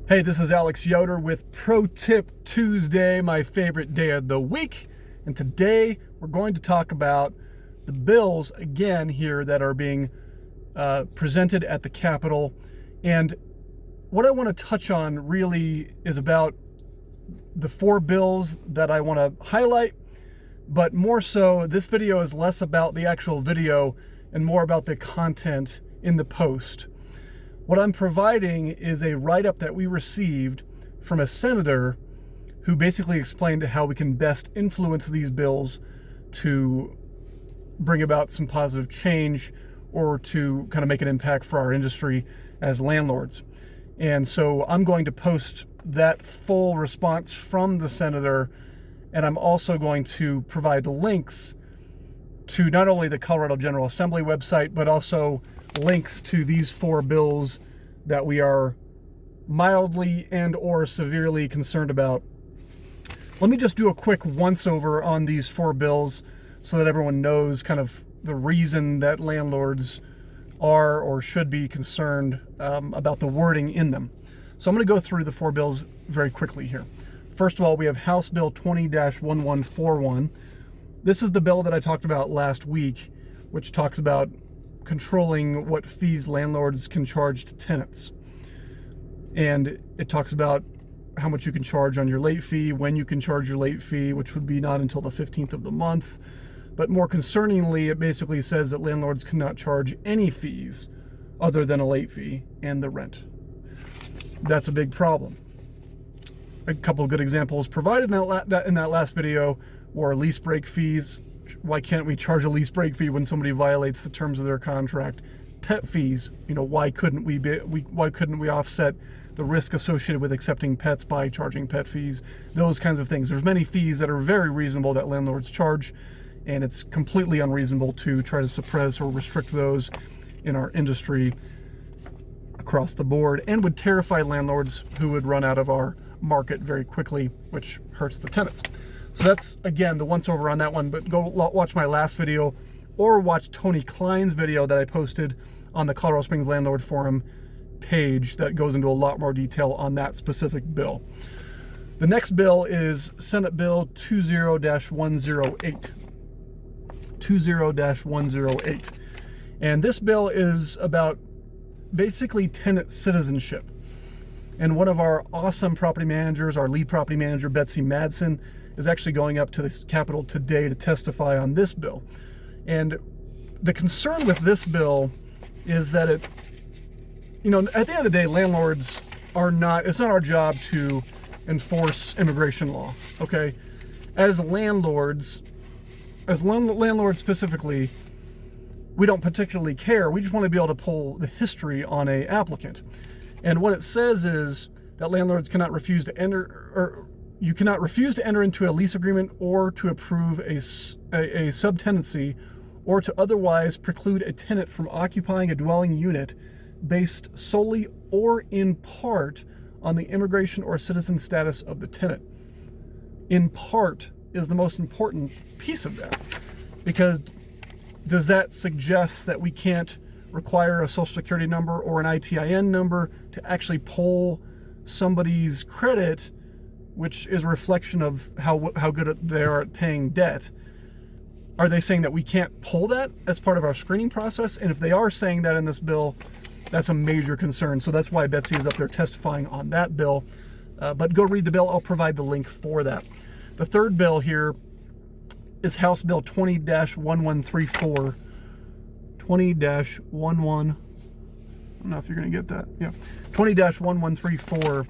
Hey, this is Alex Yoder with Pro Tip Tuesday, my favorite day of the week. And today we're going to talk about the bills again here that are being presented at the Capitol. And what I want to touch on really is about the 4 bills that I want to highlight, but more so, this video is less about the actual video and more about the content in the post. What I'm providing is a write-up that we received from a senator who basically explained how we can best influence these bills to bring about some positive change or to kind of make an impact for our industry as landlords. And so I'm going to post that full response from the senator, and I'm also going to provide links to not only the Colorado General Assembly website, but also links to these 4 bills that we are mildly and or severely concerned about. Let me just do a quick once-over on these 4 bills so that everyone knows kind of the reason that landlords are or should be concerned about the wording in them. So I'm going to go through the 4 bills very quickly here. First of all, we have House Bill 20-1141. This is the bill that I talked about last week, which talks about controlling what fees landlords can charge to tenants. And it talks about how much you can charge on your late fee, when you can charge your late fee, which would be not until the 15th of the month. But more concerningly, it basically says that landlords cannot charge any fees other than a late fee and the rent. That's a big problem. A couple of good examples provided in that last video were lease break fees. Why can't we charge a lease break fee when somebody violates the terms of their contract? Pet fees, why couldn't we offset the risk associated with accepting pets by charging pet fees? Those kinds of things. There's many fees that are very reasonable that landlords charge, and it's completely unreasonable to try to suppress or restrict those in our industry across the board, and would terrify landlords who would run out of our market very quickly, which hurts the tenants. So that's, again, the once over on that one, but go watch my last video or watch Tony Klein's video that I posted on the Colorado Springs Landlord Forum page that goes into a lot more detail on that specific bill. The next bill is Senate Bill 20-108. 20-108. And this bill is about basically tenant citizenship. And one of our awesome property managers, our lead property manager, Betsy Madsen, is actually going up to the Capitol today to testify on this bill. And the concern with this bill is that at the end of the day, landlords it's not our job to enforce immigration law, okay? As landlords specifically, we don't particularly care. We just want to be able to pull the history on an applicant. And what it says is that landlords cannot refuse to enter, or you cannot refuse to enter into a lease agreement or to approve a subtenancy or to otherwise preclude a tenant from occupying a dwelling unit based solely or in part on the immigration or citizen status of the tenant. In part is the most important piece of that, because does that suggest that we can't require a social security number or an ITIN number to actually pull somebody's credit, which is a reflection of how good they are at paying debt? Are they saying that we can't pull that as part of our screening process? And if they are saying that in this bill, that's a major concern. So that's why Betsy is up there testifying on that bill. But go read the bill. I'll provide the link for that. The third bill here is House Bill 20-1134. 20-11. I don't know if you're going to get that. Yeah. 20-1134.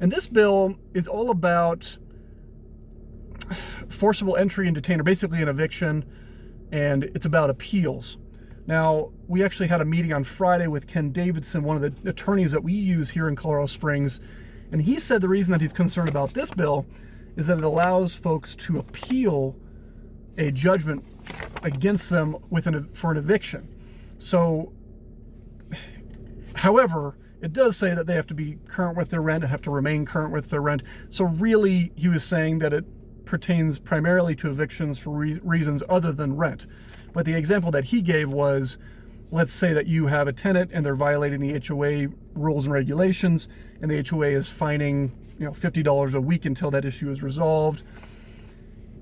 And this bill is all about forcible entry and detainer, basically an eviction, and it's about appeals. Now, we actually had a meeting on Friday with Ken Davidson, one of the attorneys that we use here in Colorado Springs, and he said the reason that he's concerned about this bill is that it allows folks to appeal a judgment against them for an eviction. So, however, it does say that they have to be current with their rent and have to remain current with their rent. So really, he was saying that pertains primarily to evictions for reasons other than rent. But the example that he gave was, let's say that you have a tenant and they're violating the HOA rules and regulations, and the HOA is fining, $50 a week until that issue is resolved.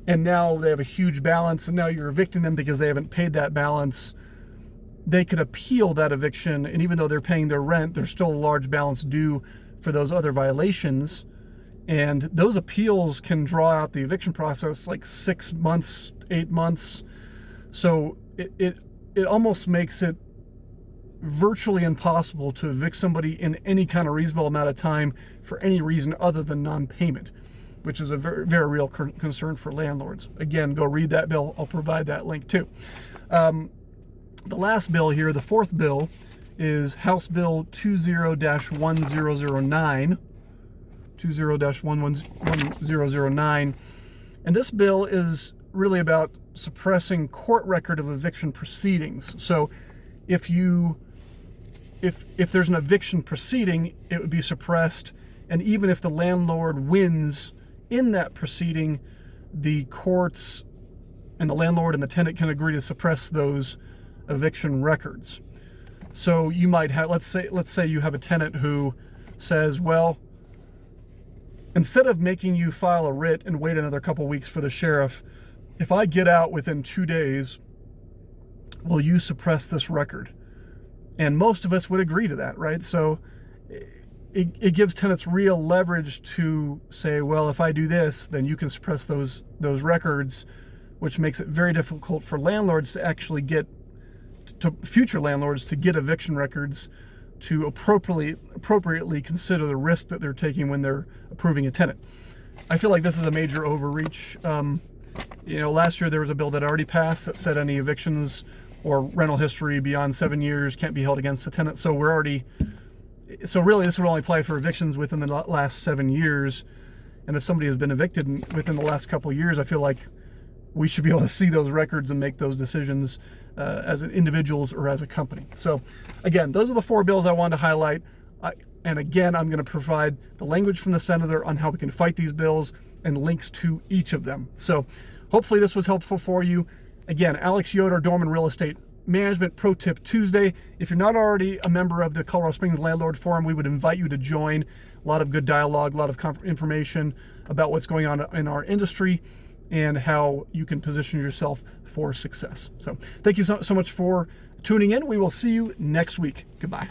And now they have a huge balance, and now you're evicting them because they haven't paid that balance. They could appeal that eviction, and even though they're paying their rent, there's still a large balance due for those other violations. And those appeals can draw out the eviction process like 6 months, 8 months. So it almost makes it virtually impossible to evict somebody in any kind of reasonable amount of time for any reason other than non-payment, which is a very, very real concern for landlords. Again, go read that bill. I'll provide that link too. The last bill here, the fourth bill, is House Bill 20-1009. 20-1009. And this bill is really about suppressing court record of eviction proceedings. So if there's an eviction proceeding, it would be suppressed, and even if the landlord wins in that proceeding, the courts and the landlord and the tenant can agree to suppress those eviction records. So you might have, let's say you have a tenant who says, well, instead of making you file a writ and wait another couple weeks for the sheriff, if I get out within 2 days, will you suppress this record? And most of us would agree to that, right? So it gives tenants real leverage to say, well, if I do this, then you can suppress those records, which makes it very difficult for landlords to actually get, to future landlords to get eviction records to appropriately consider the risk that they're taking when they're approving a tenant. I feel like this is a major overreach. Last year there was a bill that already passed that said any evictions or rental history beyond 7 years can't be held against the tenant. So really this would only apply for evictions within the last 7 years. And if somebody has been evicted within the last couple of years, I feel like we should be able to see those records and make those decisions as individuals or as a company. So again, those are the 4 bills I wanted to highlight. And again, I'm going to provide the language from the senator on how we can fight these bills and links to each of them. So hopefully this was helpful for you. Again, Alex Yoder, Dorman Real Estate Management Pro Tip Tuesday. If you're not already a member of the Colorado Springs Landlord Forum, we would invite you to join. A lot of good dialogue, a lot of information about what's going on in our industry and how you can position yourself for success. So thank you so much for tuning in. We will see you next week. Goodbye.